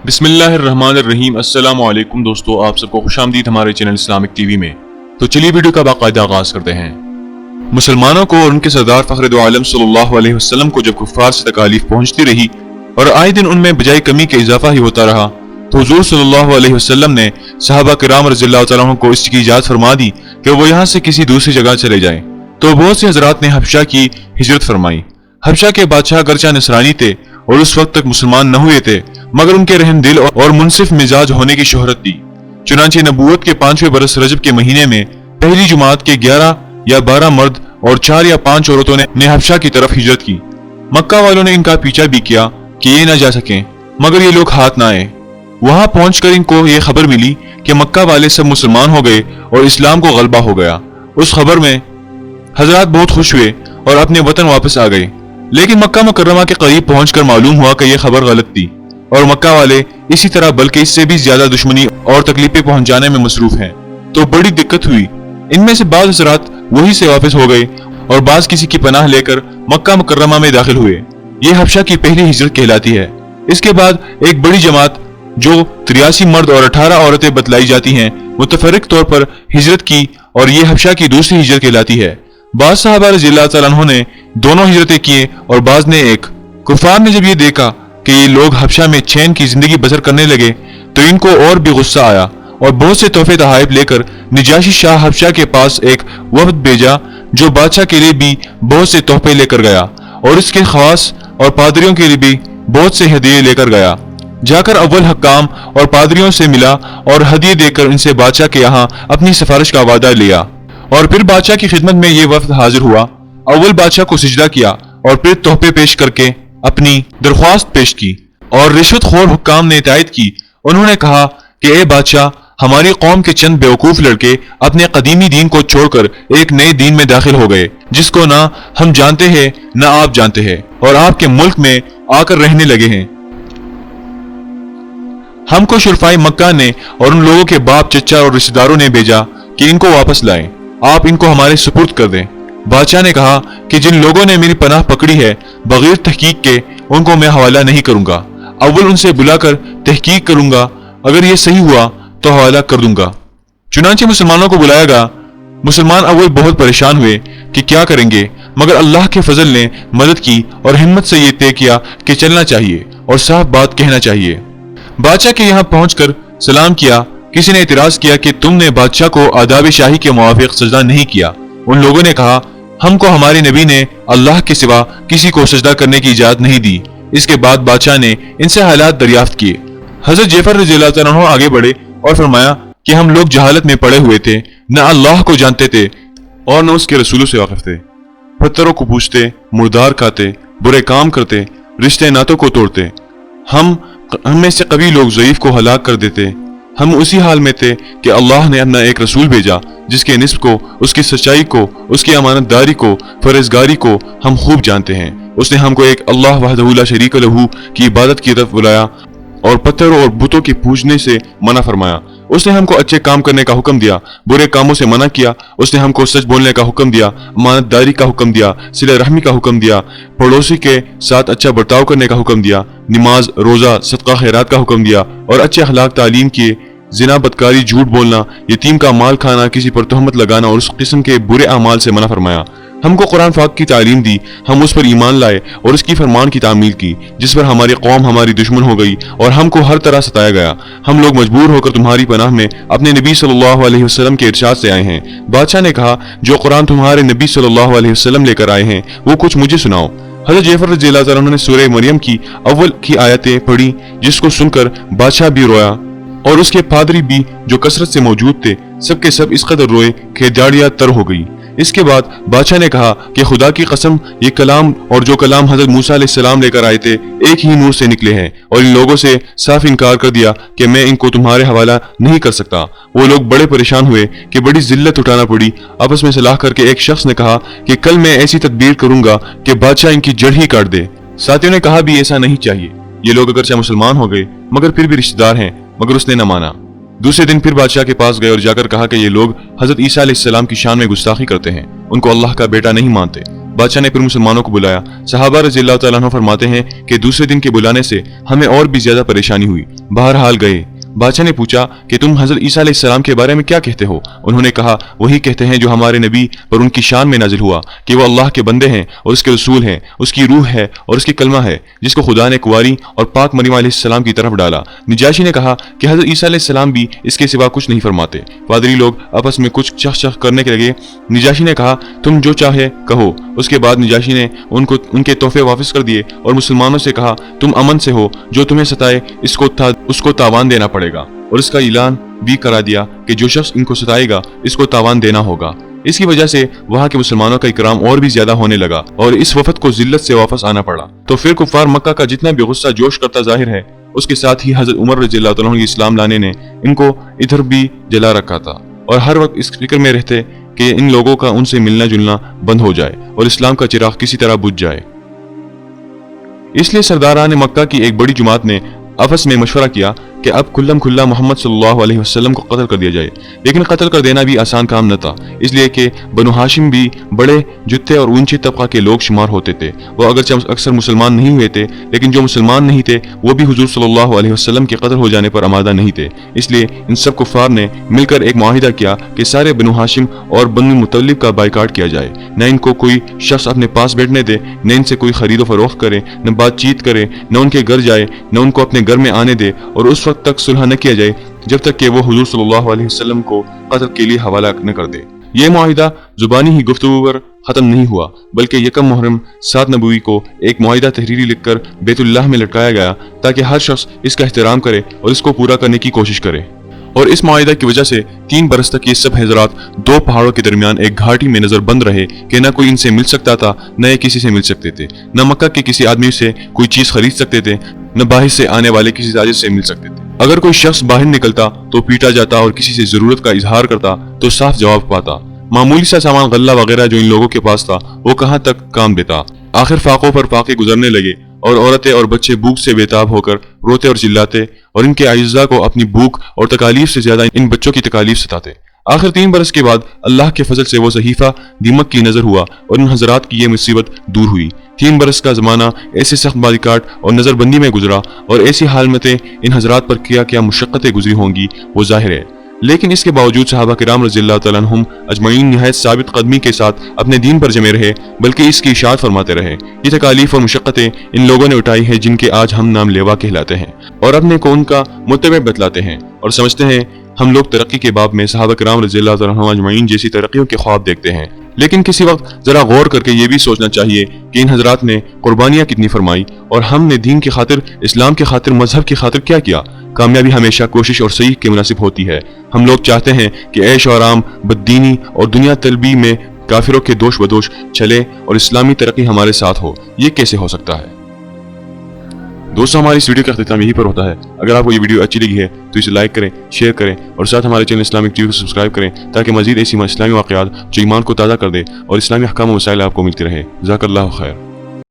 बिस्मिल्लाहिर्रहमानिर्रहीम। अस्सलाम वालेकुम दोस्तों, आप सबको खुशामदीद हमारे चैनल इस्लामिक टीवी में। तो चलिए वीडियो का बाकायदा आगाज करते हैं। मुसलमानों को और उनके सरदार फखर दो आलम सल्लल्लाहु अलैहि वसल्लम को जब कुफ्फार से तकालीफ पहुंचती रही और आए दिन उनमें बजाय कमी के इजाफा ही होता रहा, तो हुजूर सल्लल्लाहु अलैहि वसल्लम ने सहाबा किराम रज़ियल्लाहु तआला अन्हुम को इसकी इजाजत फरमा दी कि वो यहाँ से किसी दूसरी जगह चले जाएं। तो बहुत से हजरात ने हबशा की हिजरत फरमाई। हबशा के बादशाह गरचा नसरानी थे और उस वक्त तक मुसलमान न हुए थे, मगर उनके रहम दिल और मुनसिफ मिजाज होने की शोहरत थी। चुनांचे नबूवत के 5वें बरस रजब के महीने में पहली जुमात के 11 या 12 मर्द और 4 या 5 औरतों ने हबशा की तरफ हिजरत की। मक्का वालों ने इनका पीछा भी किया कि ये न जा सकें, मगर ये लोग हाथ न आए। वहां पहुंचकर इनको ये खबर मिली कि मक्का वाले सब मुसलमान हो गए और इस्लाम को गलबा हो गया। उस खबर में हजरात बहुत खुश हुए और अपने वतन वापस आ गए। लेकिन मक्का मुकर्रमा के करीब पहुंचकर मालूम हुआ कि यह खबर गलत थी और मक्का वाले इसी तरह बल्कि इससे भी ज्यादा दुश्मनी और तकलीफें पहुंचाने में मसरूफ हैं। तो बड़ी दिक्कत हुई। इनमें से बाज़ हजरात वहीं से वापस हो गए और बाज़ किसी की पनाह लेकर मक्का मुकर्रमा में दाखिल हुए। ये हबशा की पहली हिजरत कहलाती है। इसके बाद एक बड़ी जमात जो 83 मर्द और 18 औरतें बतलाई जाती हैं, मुतफर्रिक तौर पर हिजरत की और ये हबशा की दूसरी हिजरत कहलाती है। बाज़ सहाबा रज़ियल्लाहु तआला अन्हुम ने दोनों हिजरतें किए और बाज़ ने एक। कुफार ने जब ये देखा कि ये लोग हबशा में चैन की जिंदगी बसर करने लगे तो इनको और भी गुस्सा आया और बहुत से तोहफे तहाइफ लेकर निजाशी शाह हबशा के पास एक वफ्द भेजा, जो बादशाह के लिए भी बहुत से तोहफे लेकर गया और इसके खवास और पादरियों के लिए भी बहुत से हदिये लेकर गया। जाकर अव्वल हक्काम और पादरियों से मिला और हदिये देकर इनसे बादशाह के यहाँ अपनी सिफारिश का वादा लिया। और फिर बादशाह की खिदमत में ये वफ्द हाजिर हुआ। अव्वल बादशाह को सिजदा किया और फिर तोहफे पेश करके अपनी दरख्वास्त पेश की और रिश्वतखोर हुक्काम ने इतायत की। उन्होंने कहा कि ए बादशाह, हमारी कौम के चंद बेवकूफ लड़के अपने कदीमी दीन को छोड़कर एक नए दीन में दाखिल हो गए, जिसको ना हम जानते हैं ना आप जानते हैं, और आपके मुल्क में आकर रहने लगे हैं। हमको शुरफाई मक्का ने और उन लोगों के बाप चचा और रिश्तेदारों ने भेजा कि इनको वापस लाएं, आप इनको हमारे सुपुर्द कर दें। बादशाह ने कहा कि जिन लोगों ने मेरी पनाह पकड़ी है, बगैर तहकीक के उनको मैं हवाला नहीं करूंगा। अव्वल उनसे बुलाकर तहकीक करूंगा, अगर ये सही हुआ तो हवाला कर दूंगा। चुनांचे मुसलमानों को बुलाया गया। मुसलमान अव्वल बहुत परेशान हुए कि क्या करेंगे, मगर अल्लाह के फजल ने मदद की और हिम्मत से ये तय किया कि चलना चाहिए और साफ बात कहना चाहिए। बादशाह के यहाँ पहुंचकर सलाम किया। किसी ने इतराज किया कि तुमने बादशाह को आदाब शाही के मुवाफिक सजदा नहीं किया। उन लोगों ने कहा, हमको हमारे नबी ने अल्लाह के सिवा किसी को सजदा करने की इजाजत नहीं दी। इसके बाद बादशाह ने इनसे हालात दरियाफ्त किए। हजरत जफर रज़ियल्लाहु तआला अन्हु आगे बढ़े और फरमाया कि हम लोग जहालत में पड़े हुए थे, न अल्लाह को जानते थे और न उसके रसूलों से वाकिफ थे। पत्थरों को पूजते, मुर्दार खाते, बुरे काम करते, रिश्ते नातों को तोड़ते। हम में से कभी लोग ज़ईफ को हलाक कर देते। हम उसी हाल में थे कि अल्लाह ने अपना एक रसूल भेजा, जिसके निस्ब को, उसकी सच्चाई को, उसकी अमानतदारी को, फरजगारी को हम खूब जानते हैं। उसने हमको एक अल्लाह वहदहू ला शरीक लहू की इबादत की तरफ बुलाया और पत्थरों और बुतों के पूजने से मना फरमाया। उसने हमको अच्छे काम करने का हुक्म दिया, बुरे कामों से मना किया। उसने हमको सच बोलने का हुक्म दिया, अमानतदारी का हुक्म दिया, सिले रहमी का हुक्म दिया, पड़ोसी के साथ अच्छा बर्ताव करने का हुक्म दिया, नमाज, रोजा, सदका खैरात का हुक्म दिया और अच्छे अखलाक तालीम किए। जिना, बदकारी, झूठ बोलना, यतीम का माल खाना, किसी पर तोहमत लगाना और उस किस्म के बुरे अमाल से मना फरमाया। हमको कुरान पाक की तालीम दी, हम उस पर ईमान लाए और उसकी फरमान की तामील की, जिस पर हमारी कौम हमारी दुश्मन हो गई और हमको हर तरह सताया गया। हम लोग मजबूर होकर तुम्हारी पनाह में अपने नबी सल्लल्लाहु अलैहि वसल्लम के इरशाद से आए हैं। बादशाह ने कहा, जो कुरान तुम्हारे नबी सल्लल्लाहु अलैहि वसल्लम लेकर आए हैं वो कुछ मुझे सुनाओ। हज़रत जफर रज़ियल्लाहु तआला अन्हु ने सूरह मरियम की अव्वल की आयतें पढ़ी, जिसको सुनकर बादशाह भी रोया और उसके पादरी भी जो कसरत से मौजूद थे, सबके सब इस कदर रोए कि दाढ़ियां तर हो गई। इसके बाद बादशाह ने कहा कि खुदा की कसम, ये कलाम और जो कलाम हजरत मूसा अलैहिस्सलाम लेकर आए थे एक ही नूर से निकले हैं, और इन लोगों से साफ इनकार कर दिया कि मैं इनको तुम्हारे हवाला नहीं कर सकता। वो लोग बड़े परेशान हुए कि बड़ी जिल्लत उठाना पड़ी। आपस में सलाह करके एक शख्स ने कहा कि कल मैं ऐसी तदबीर करूंगा कि बादशाह इनकी जड़ ही काट दे। साथियों ने कहा भी ऐसा नहीं चाहिए, ये लोग अगरचे मुसलमान हो गए मगर फिर भी रिश्तेदार हैं, मगर उसने न माना। दूसरे दिन फिर बादशाह के पास गए और जाकर कहा कि ये लोग हजरत ईसा अलैहिस्सलाम की शान में गुस्ताखी करते हैं, उनको अल्लाह का बेटा नहीं मानते। बादशाह ने फिर मुसलमानों को बुलाया। सहाबा रज़ियल्लाहु तआला अन्हु फरमाते हैं कि दूसरे दिन के बुलाने से हमें और भी ज्यादा परेशानी हुई। बहरहाल गए। बादशाह ने पूछा कि तुम हजरत ईसा अलैहिस्सलाम के बारे में क्या कहते हो? उन्होंने कहा, वही कहते हैं जो हमारे नबी पर उनकी शान में नाजिल हुआ कि वो अल्लाह के बंदे हैं और उसके रसूल हैं, उसकी रूह है और उसकी कलमा है, जिसको खुदा ने कुंवारी और पाक मरियम अलैहिस्सलाम की तरफ डाला। निजाशी ने कहा कि हजरत ईसा अलैहिस्सलाम भी इसके सिवा कुछ नहीं फरमाते। पादरी लोग आपस में कुछ चख करने के लगे। निजाशी ने कहा, तुम जो चाहे कहो। उसके बाद निजाशी ने उनके तोहफे वापस कर दिए और मुसलमानों से कहा, तुम अमन से हो, जो तुम्हें सताए उसको तावान देना पड़ेगा। और इसका ऐलान भी करा दिया कि जो शख्स इनको सताएगा इसको तावान देना होगा। इसकी वजह से वहां के मुसलमानों का इकराम और भी ज्यादा होने लगा और इस वफद को जिल्लत से वापस आना पड़ा। तो फिर कुफार मक्का का जितना भी गुस्सा जोश करता जाहिर है, उसके साथ ही हजरत उमर रज़ियल्लाहु तआला अन्हु इस्लाम लाने ने इनको इधर भी जला रखा था और हर वक्त इस फिक्र में रहते कि इन लोगों का उनसे मिलना जुलना बंद हो जाए और इस्लाम का चिराग किसी तरह बुझ जाए। इसलिए सरदारान मक्का की एक बड़ी जमात ने आपस में मशवरा किया कि अब खुल्लम खुल्ला मोहम्मद सल्लल्लाहु अलैहि वसल्लम को कत्ल कर दिया जाए। लेकिन कत्ल कर देना भी आसान काम न था, इसलिए कि बनु हाशिम भी बड़े जुत्ते और ऊंचे तबका के लोग शुमार होते थे। वो अगरचे अक्सर मुसलमान नहीं हुए थे, लेकिन जो मुसलमान नहीं थे वो भी हुजूर सल्लल्लाहु अलैहि वसल्लम के कत्ल हो जाने पर आमादा नहीं थे। इसलिए इन सब कुफार ने मिलकर एक मुआहिदा किया कि सारे बनु हाशिम और बनु मुतल्लिब का बाइकाट किया जाए। न इनको कोई शख्स अपने पास बैठने दे, न इनसे कोई खरीदो फरोख्त करे, न बातचीत करे, न उनके घर जाए, न उनको अपने घर में आने दे और उस वक्त तक सुलह न किया जाए जब तक कि वो हुजूर सल्लल्लाहु अलैहि वसल्लम को कत्ल के लिए हवाला न कर दे। ये मुआहिदा जुबानी ही गुफ्तगू पर खत्म नहीं हुआ, बल्कि यकम मुहर्रम 7 नबवी को एक मुआहिदा तहरीरी लिखकर बैतुल्लाह में लटकाया गया ताकि हर शख्स इसका एहतराम करे और इसको पूरा करने की कोशिश करे। और इस मुआहिदा की वजह से 3 बरस तक ये सब हज़रात 2 पहाड़ों के दरमियान एक घाटी में नजर बंद रहे कि न कोई इनसे मिल सकता था, न ये किसी से मिल सकते थे, न मक्का के किसी आदमी से कोई चीज खरीद सकते थे, न बाहर से आने वाले किसी ताजिर से मिल सकते थे। अगर कोई शख्स बाहर निकलता तो पीटा जाता और किसी से जरूरत का इजहार करता तो साफ जवाब पाता। मामूली सा सामान गल्ला वगैरह जो इन लोगों के पास था वो कहाँ तक काम देता। आखिर फाकों पर फाके गुजरने लगे और औरतें और बच्चे भूख से बेताब होकर रोते और चिल्लाते और इनके आइज़ा को अपनी भूख और तकालीफ से ज्यादा इन बच्चों की तकालीफ सताते। आखिर 3 बरस के बाद अल्लाह के फजल से वो सहीफा दीमक की नजर हुआ और इन हजरात की ये मुसीबत दूर हुई। 3 बरस का जमाना ऐसे सख्त बारिकाट और नजरबंदी में गुजरा और ऐसी हालतें इन हजरात पर क्या मुशक्कतें गुजरी होंगी वो जाहिर है। लेकिन इसके बावजूद सहाबा किराम रज़ियल्लाहु तआला अन्हुम अजमईन निहायत साबित कदमी के साथ अपने दीन पर जमे रहे, बल्कि इसकी इशाअत फरमाते रहे। ये तकालीफ और मुशक्कतें इन लोगों ने उठाई है जिनके आज हम नाम लेवा कहलाते हैं और अपने को उनका मुत्तबे बतलाते हैं और समझते हैं हम लोग तरक्की के बाब में सहाबा किराम रज़ियल्लाहु तआला अन्हुम अजमईन जैसी तरक्कियों के ख्वाब देखते हैं। लेकिन किसी वक्त जरा गौर करके ये भी सोचना चाहिए कि इन हजरात ने कुर्बानियां कितनी फरमाई और हमने दीन की खातिर, इस्लाम की खातिर, मजहब की खातिर क्या किया। कामयाबी हमेशा कोशिश और सही के मुनासिब होती है। हम लोग चाहते हैं कि ऐश और आराम, बददीनी और दुनिया तलबी में काफिरों के दोष बदोश चले और इस्लामी तरक्की हमारे साथ हो। ये कैसे हो सकता है? दोस्तों, हमारी इस वीडियो का अख्तिताम यहीं पर होता है। अगर आपको ये वीडियो अच्छी लगी है तो इसे लाइक करें, शेयर करें और साथ हमारे चैनल इस्लामिक टीवी को सब्सक्राइब करें ताकि मजीद ऐसी इस्लामी वाक़यात जो ईमान को ताज़ा कर दे और इस्लामी अहकाम व मसाइल आपको मिलती रहे। जज़ाकल्लाहु खैर।